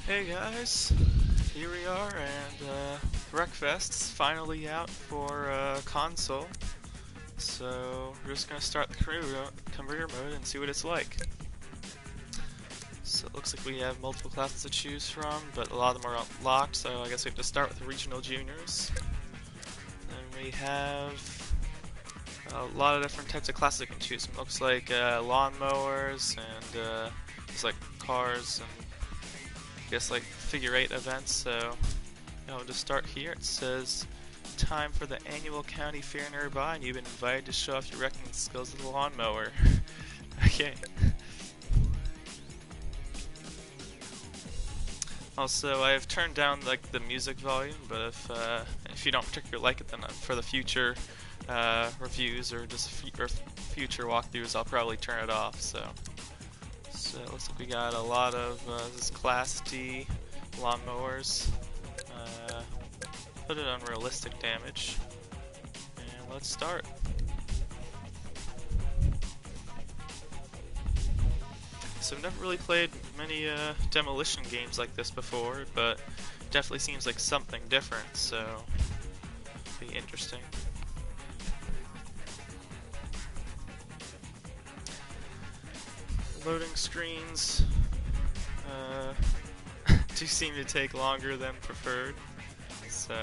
Hey guys, here we are, and Wreckfest's finally out for console. So we're just gonna start the career mode and see what it's like. So it looks like we have multiple classes to choose from, but a lot of them are unlocked. So I guess we have to start with regional juniors. Then we have a lot of different types of classes we can choose from. Looks like lawnmowers and just like cars and I guess like figure 8 events. So I'll just start here. It says time for the annual county fair nearby, and you've been invited to show off your wrecking skills with a lawnmower. Okay. Also, I have turned down like the music volume, but if you don't particularly like it, then for the future reviews or just future walkthroughs, I'll probably turn it off. So it looks like we got a lot of this is Class D lawnmowers. Put it on realistic damage, and let's start. So I've never really played many demolition games like this before, but definitely seems like something different, so it'll be interesting. Loading screens do seem to take longer than preferred, so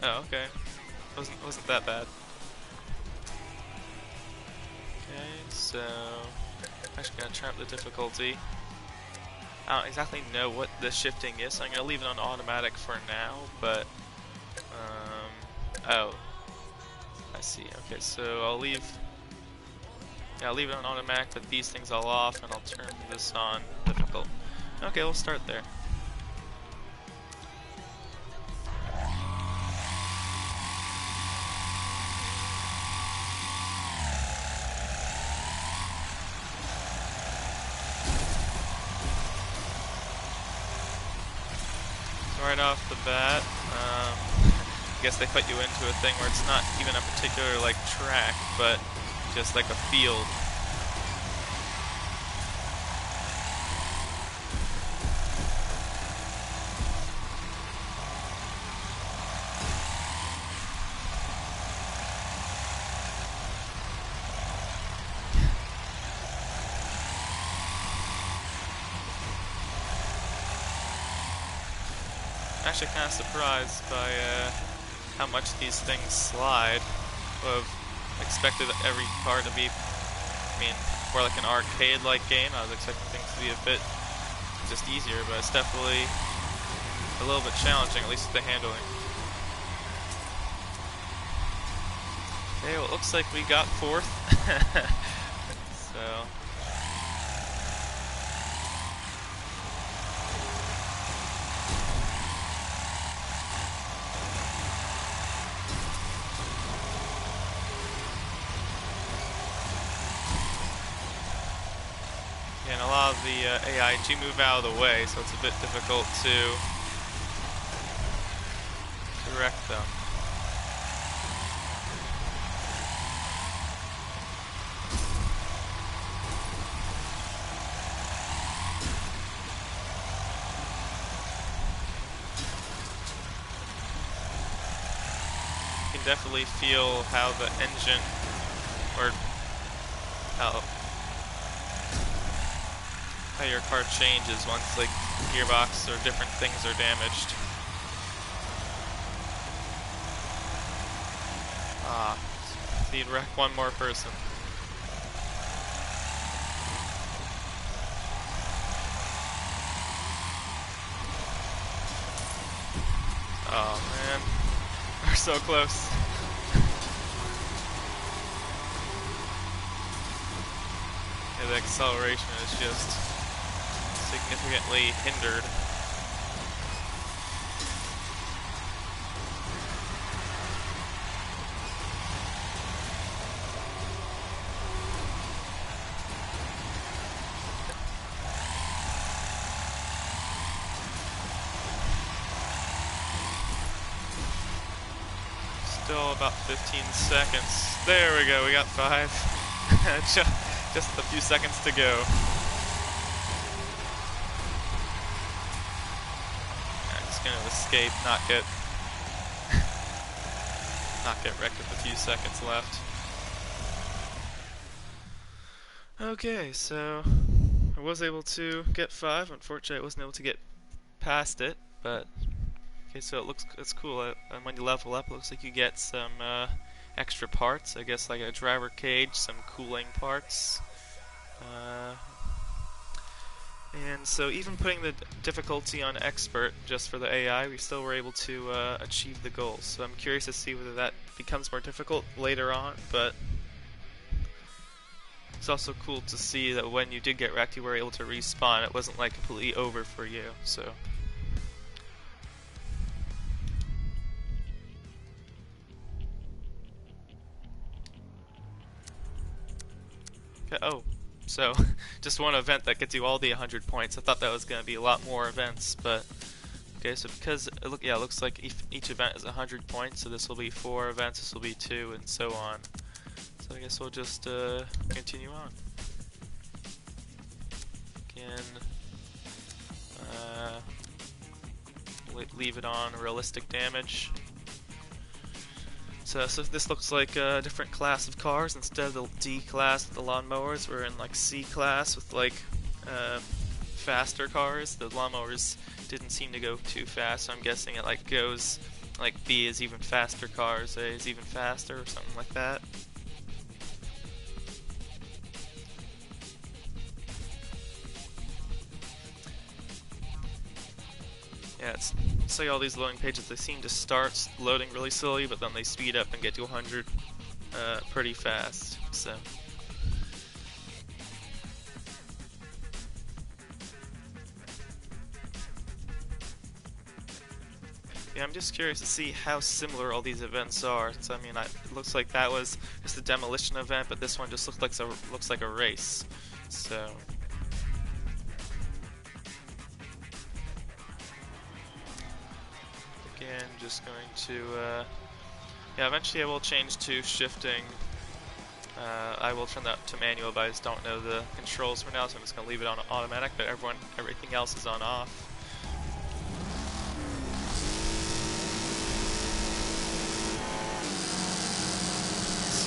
oh, okay, wasn't that bad. Okay, so I'm actually gonna turn up the difficulty. I don't exactly know what the shifting is, so I'm gonna leave it on automatic for now, but oh, I see. Okay, so I'll leave it on automatic, but these things all off, and I'll turn this on difficult. Okay, we'll start there. So right off the bat, I guess they put you into a thing where it's not even a particular like track, but just like a field. I'm actually kind of surprised by how much these things slide. I would have expected every car to be, I mean, more like an arcade-like game. I was expecting things to be a bit just easier, but it's definitely a little bit challenging, at least with the handling. Okay, well, it looks like we got fourth. So and a lot of the AI do move out of the way, so it's a bit difficult to wreck them. You can definitely feel how the engine, or how your car changes once like gearbox or different things are damaged. Ah, so you'd wreck one more person. Oh man, we're so close. Yeah, the acceleration is just significantly hindered. Still about 15 seconds. There we go, we got 5. Just a few seconds to go. I'm just gonna escape, not get wrecked with a few seconds left. Okay, so I was able to get 5. Unfortunately, I wasn't able to get past it, but okay, so it's cool. And when you level up, it looks like you get some extra parts. I guess like a driver cage, some cooling parts. And so even putting the difficulty on expert just for the AI, we still were able to achieve the goals. So I'm curious to see whether that becomes more difficult later on, but it's also cool to see that when you did get wrecked, you were able to respawn. It wasn't like completely over for you, so. Okay, oh, so just one event that gets you all the 100 points. I thought that was going to be a lot more events, but okay, so because it looks like each event is 100 points, so this will be 4 events, this will be 2, and so on. So I guess we'll just continue on. Again, leave it on realistic damage. So this looks like a different class of cars. Instead of the D class with the lawnmowers, we're in like C class with like faster cars. The lawnmowers didn't seem to go too fast, so I'm guessing it like goes like B is even faster cars, A is even faster, or something like that. Yeah, it's like all these loading pages, they seem to start loading really slowly, but then they speed up and get to 100 pretty fast, so. Yeah, I'm just curious to see how similar all these events are. So, I mean, it looks like that was just a demolition event, but this one just looks like a race, so. Again, just going to, yeah, eventually I will change to shifting. I will turn that to manual, but I just don't know the controls for now, so I'm just going to leave it on automatic, but everything else is on off.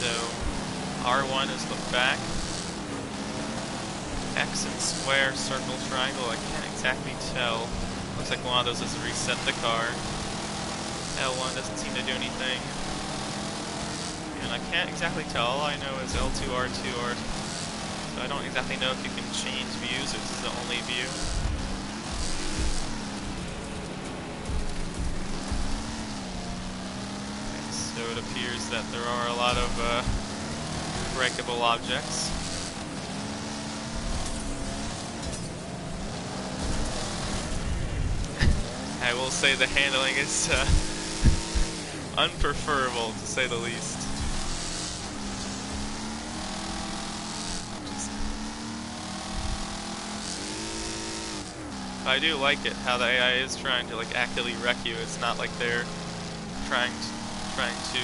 So, R1 is look back. X and square, circle, triangle, I can't exactly tell. Looks like one of those is reset the car. L1 doesn't seem to do anything. And I can't exactly tell. All I know is L2, R2, R2. So I don't exactly know if you can change views or this is the only view. Okay, so it appears that there are a lot of breakable objects. I will say the handling is unpreferable, to say the least. I do like it, how the AI is trying to like actively wreck you. It's not like they're trying to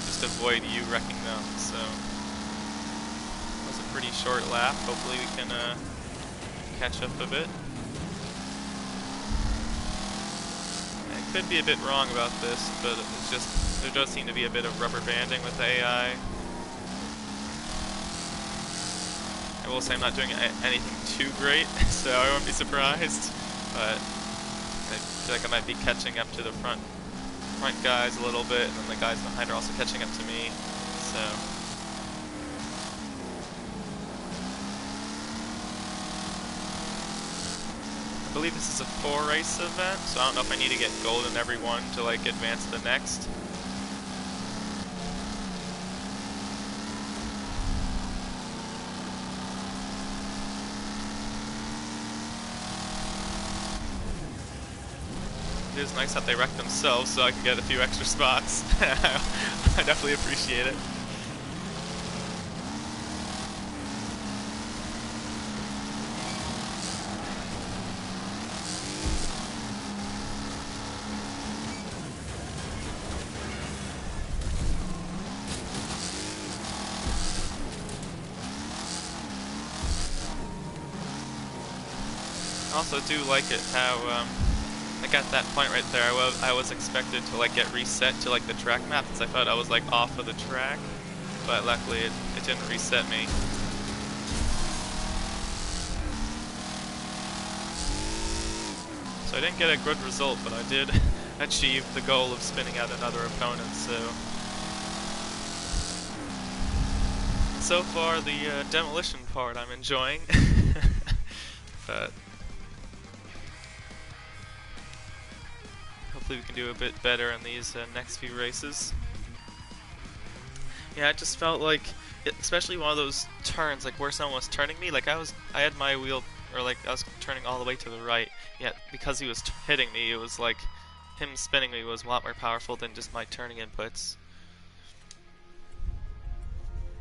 just avoid you wrecking them. So that was a pretty short lap. Hopefully we can catch up a bit. Could be a bit wrong about this, but it's just there does seem to be a bit of rubber banding with the AI. I will say I'm not doing anything too great, so I won't be surprised. But I feel like I might be catching up to the front guys a little bit, and then the guys behind are also catching up to me. So. I believe this is a 4-race event, so I don't know if I need to get gold in every one to like advance to the next. It is nice that they wreck themselves so I can get a few extra spots. I definitely appreciate it. I also do like it how like at that point right there, I was expected to like get reset to like the track map since I thought I was like off of the track, but luckily it didn't reset me. So I didn't get a good result, but I did achieve the goal of spinning out another opponent. So far the demolition part I'm enjoying, but hopefully we can do a bit better in these next few races. Yeah, it just felt like, especially one of those turns, like where someone was turning me, like I had my wheel, or like I was turning all the way to the right, yet because he was hitting me, it was like him spinning me was a lot more powerful than just my turning inputs.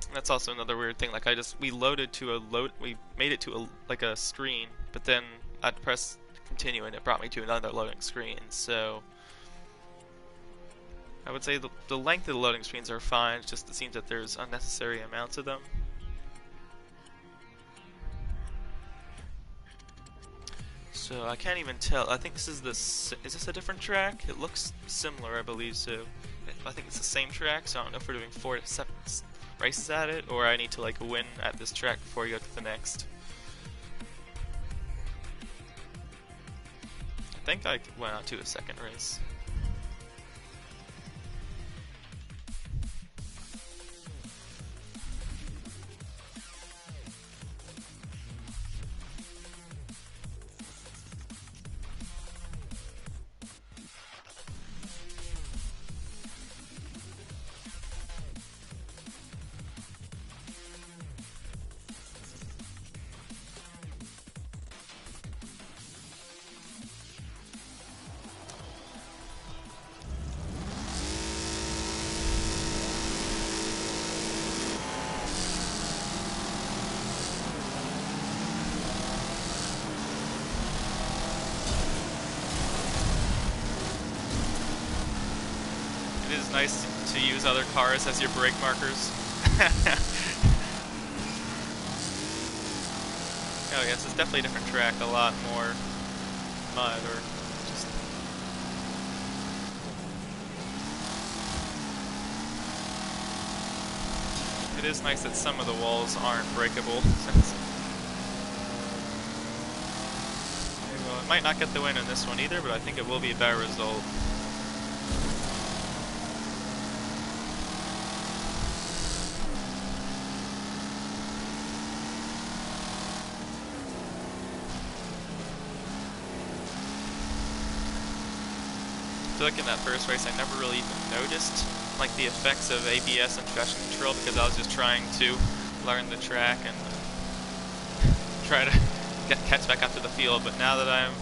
And that's also another weird thing, like we made it to like a screen, but then I'd press continue and it brought me to another loading screen, so I would say the length of the loading screens are fine, it's just it seems that there's unnecessary amounts of them. So I can't even tell. I think this is is this a different track? It looks similar, I believe so. I think it's the same track, so I don't know if we're doing 4 separate races at it, or I need to like win at this track before you go to the next. I think I went out to a second race. It is nice to use other cars as your brake markers. Oh yes, it's definitely a different track, a lot more mud or just... It is nice that some of the walls aren't breakable. Well, I might not get the win in this one either, but I think it will be a better result. I feel like in that first race I never really even noticed like the effects of ABS and traction control because I was just trying to learn the track and try to catch back up to the field, but now that I'm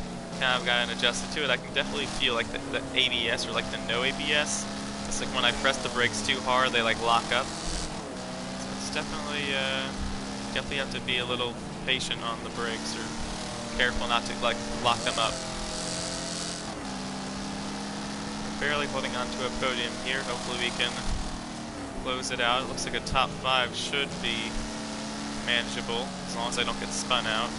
kind of gotten adjusted to it, I can definitely feel like the ABS or like the no ABS. It's like when I press the brakes too hard, they like lock up. So it's definitely have to be a little patient on the brakes or careful not to like lock them up. Barely holding on to a podium here. Hopefully we can close it out. It looks like a top 5 should be manageable as long as I don't get spun out.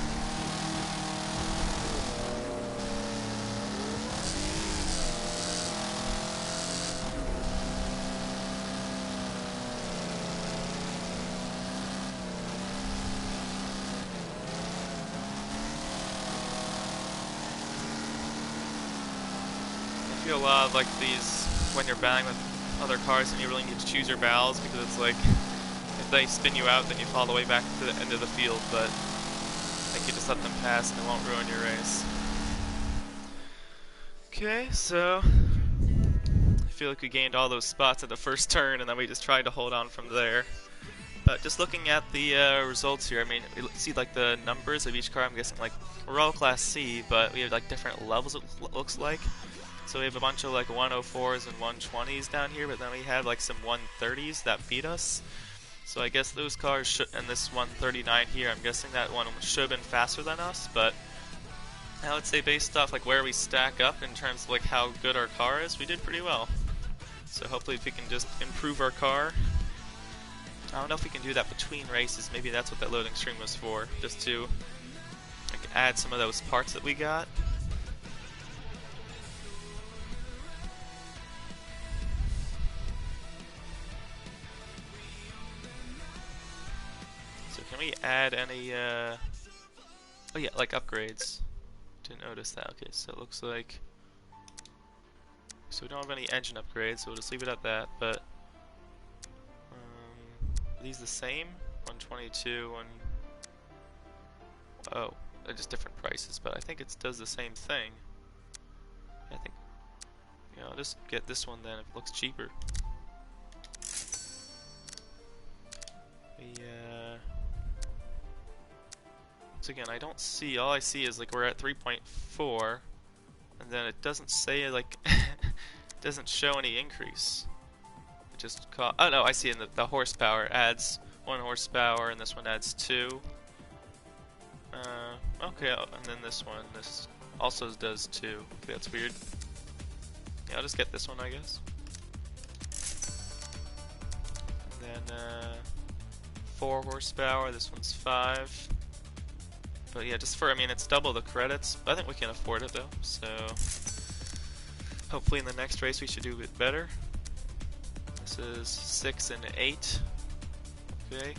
I feel a lot of like these when you're battling with other cars and you really need to choose your battles because it's like if they spin you out then you fall all the way back to the end of the field, but I think you just let them pass and it won't ruin your race. Okay, so I feel like we gained all those spots at the first turn and then we just tried to hold on from there. But just looking at the results here, I mean, we see like the numbers of each car. I'm guessing like we're all Class C, but we have like different levels it looks like. So we have a bunch of like 104s and 120s down here, but then we have like some 130s that beat us. So I guess those cars should, and this 139 here, I'm guessing that one should have been faster than us, but I would say based off like where we stack up in terms of like how good our car is, we did pretty well. So hopefully if we can just improve our car. I don't know if we can do that between races, maybe that's what that loading screen was for, just to like, add some of those parts that we got. So can we add any, oh yeah, like upgrades. Didn't notice that. Okay, so it looks like, so we don't have any engine upgrades, so we'll just leave it at that, but are these the same? 122 and oh, they're just different prices, but I think it does the same thing. I think, you know, I'll just get this one then if it looks cheaper. Once again, I don't see, all I see is like we're at 3.4, and then it doesn't say like, it doesn't show any increase. It just oh no, I see in the horsepower adds 1 horsepower, and this one adds 2. Okay, and then this also does 2. Okay, that's weird. Yeah, I'll just get this one, I guess. And then 4 horsepower, this one's 5. But yeah, just for, I mean, it's double the credits. I think we can afford it though, so hopefully in the next race we should do a bit better. This is 6 and 8. Okay,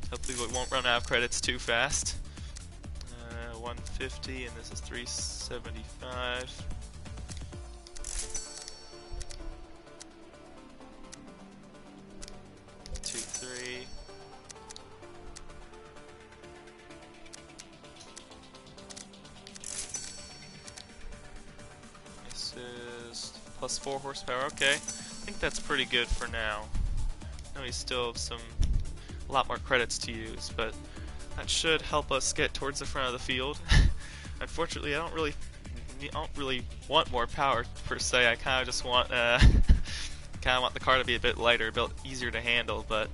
hopefully we won't run out of credits too fast. 150, and this is 375. Two, 3. This is plus 4 horsepower. Okay, I think that's pretty good for now. I know we still have a lot more credits to use, but that should help us get towards the front of the field. Unfortunately, I don't really want more power per se. I kind of just want the car to be a bit lighter, a bit easier to handle. But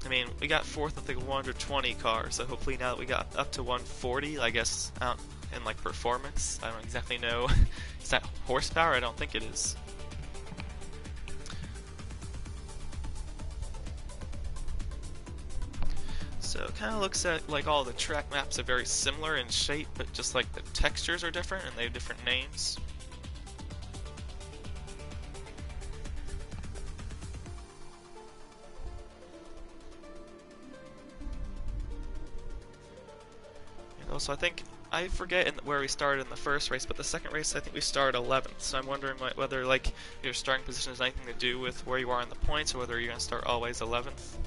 I mean, we got 4th with like a 120 car, so hopefully now that we got up to 140, I guess out in like performance, I don't exactly know. Is that horsepower? I don't think it is. So it kind of looks at like all the track maps are very similar in shape, but just like the textures are different and they have different names. And also I think, I forget where we started in the first race, but the second race I think we started 11th, so I'm wondering whether like your starting position has anything to do with where you are in the points, or whether you're going to start always 11th.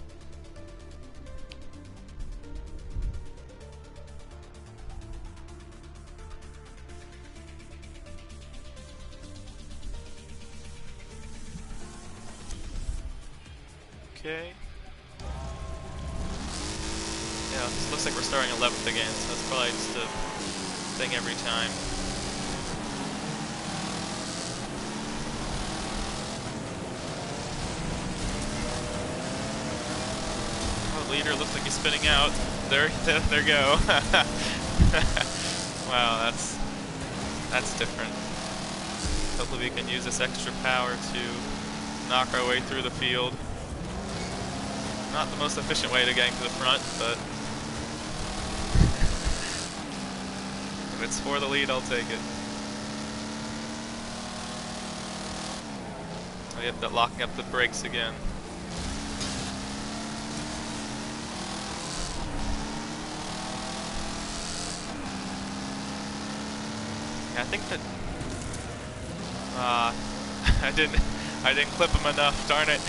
Okay. Yeah, it looks like we're starting 11th again, so that's probably just a thing every time. Oh, leader looks like he's spinning out. There go. Wow, that's different. Hopefully we can use this extra power to knock our way through the field. Not the most efficient way to getting to the front, but if it's for the lead, I'll take it. Oh, yep, they're locking up the brakes again. Yeah, I think that I didn't clip him enough, darn it.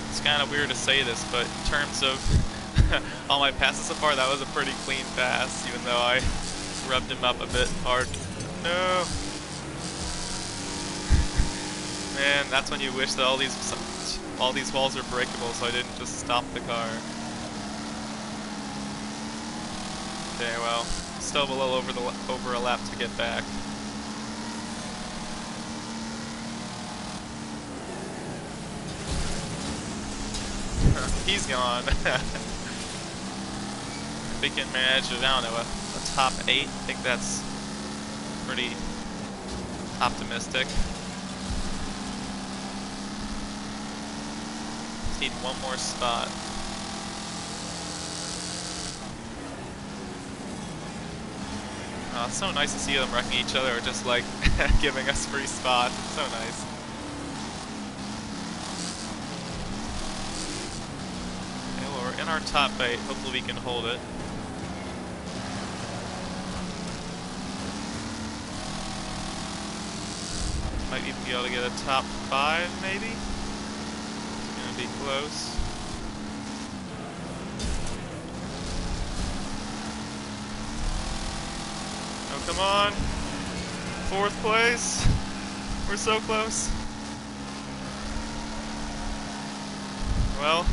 It's kind of weird to say this, but in terms of all my passes so far, that was a pretty clean pass, even though I rubbed him up a bit hard. No! Man, that's when you wish that all these walls are breakable, so I didn't just stop the car. Okay, well, still have a little over a lap to get back. He's gone. If we can manage, I don't know, a top 8, I think that's pretty optimistic. Just need one more spot. Oh, it's so nice to see them wrecking each other or just like giving us free spots. It's so nice. Okay, well, we're in our top 8. Hopefully we can hold it. Might even be able to get a top 5, maybe? It's gonna be close. Oh, come on! 4th place! We're so close! Well,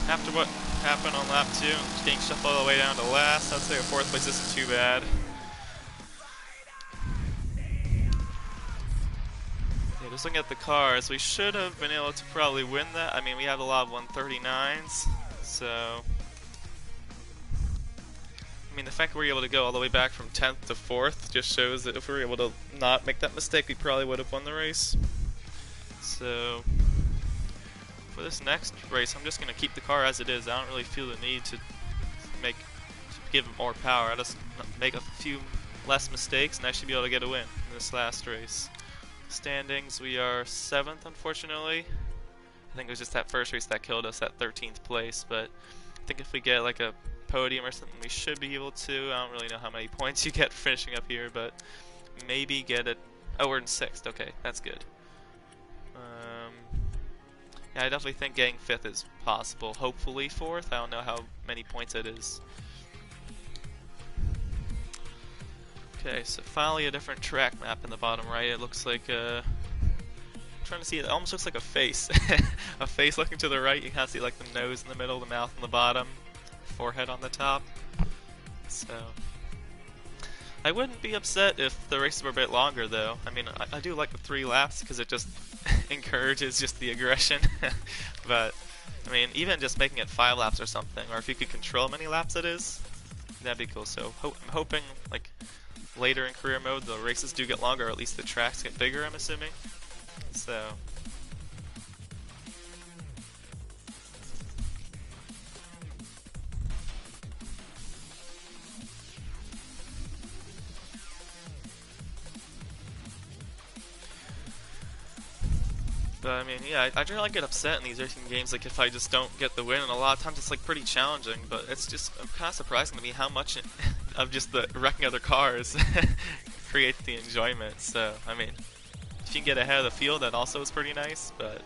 after what happened on lap 2, getting shuffled all the way down to last, I'd say a 4th place isn't too bad. Yeah, just looking at the cars, we should have been able to probably win that. I mean, we have a lot of 139s, so... I mean, the fact that we were able to go all the way back from 10th to 4th just shows that if we were able to not make that mistake, we probably would have won the race. So, for this next race, I'm just going to keep the car as it is. I don't really feel the need to give it more power. I just make a few less mistakes, and I should be able to get a win in this last race. Standings, we are 7th, unfortunately. I think it was just that first race that killed us at 13th place, but I think if we get like a podium or something, we should be able to. I don't really know how many points you get for finishing up here, but maybe get it. Oh, we're in 6th. Okay, that's good. Yeah, I definitely think getting 5th is possible. Hopefully 4th. I don't know how many points it is. Okay, so finally a different track map in the bottom right. It looks like I'm trying to see, it almost looks like a face. A face looking to the right. You kind of see like the nose in the middle, the mouth in the bottom, forehead on the top. So I wouldn't be upset if the races were a bit longer though. I mean, I do like the 3 laps because it just encourages just the aggression. But I mean, even just making it 5 laps or something, or if you could control how many laps it is, that'd be cool. So I'm hoping like later in career mode the races do get longer, or at least the tracks get bigger, I'm assuming. So but I mean, yeah, I generally get upset in these racing games, like if I just don't get the win, and a lot of times it's like pretty challenging, but it's just kind of surprising to me how much of just the wrecking other cars creates the enjoyment. So, I mean, if you can get ahead of the field, that also is pretty nice, but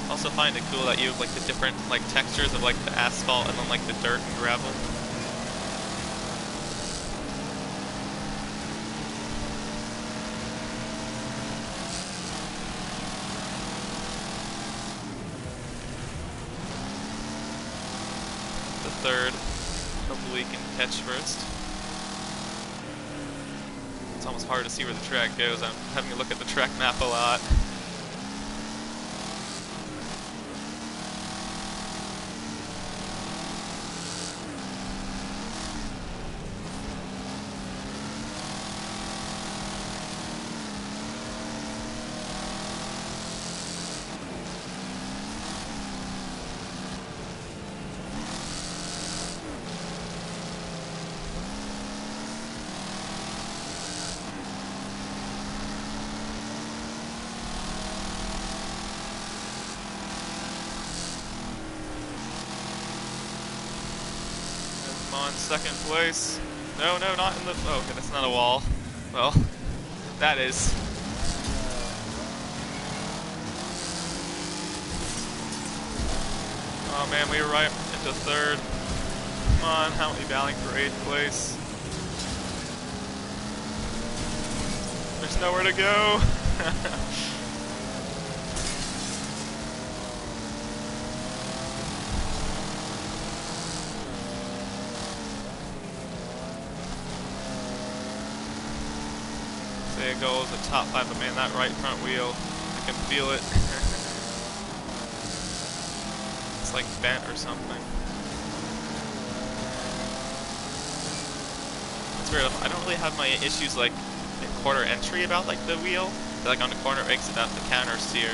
also find it cool that you have like the different like textures of like the asphalt and then like the dirt and gravel. The 3rd, hopefully we can catch first. It's almost hard to see where the track goes. I'm having to look at the track map a lot. On 2nd place. No, not in the... Oh, okay, that's not a wall. Well, that is. Oh man, we were right into 3rd. Come on, how many battling for 8th place? There's nowhere to go. There goes the top 5, but man, that right front wheel, I can feel it. It's like bent or something. It's weird. I don't really have my issues like in corner entry about like the wheel. Like on the corner exit out the counter steer.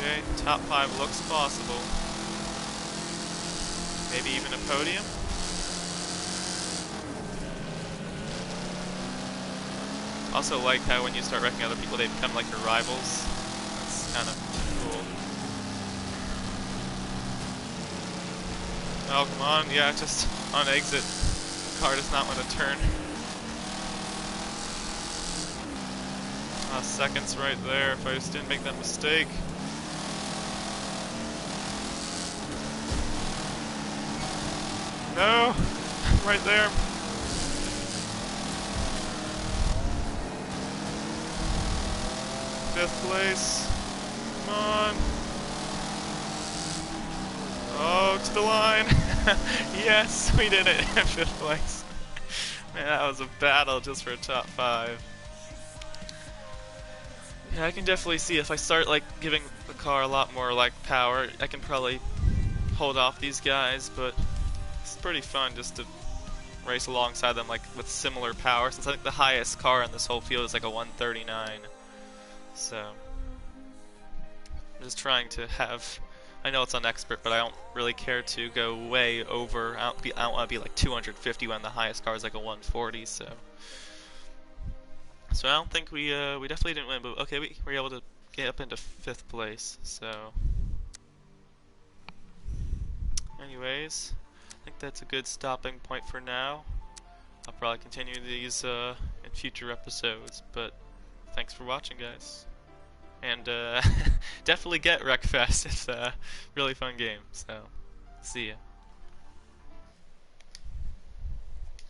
Okay, top 5 looks possible. Maybe even a podium. Also like how when you start wrecking other people, they become like your rivals. That's kind of cool. Oh, come on. Yeah, just on exit. The car does not want to turn. Seconds right there if I just didn't make that mistake. No! Right there. Fifth place. Come on. Oh, to the line. Yes, we did it. Fifth place. Man, that was a battle just for a top 5. Yeah, I can definitely see if I start like giving the car a lot more like power, I can probably hold off these guys, but it's pretty fun just to race alongside them like with similar power, since I think the highest car in this whole field is like a 139. So I'm just trying to have, I know it's on expert, but I don't really care to go way over. I don't want to be like 250 when the highest car is like a 140. So I don't think we definitely didn't win, but okay, we were able to get up into 5th place. So anyways, I think that's a good stopping point for now. I'll probably continue these in future episodes, but thanks for watching, guys. And definitely get Wreckfest. It's a really fun game, so see ya.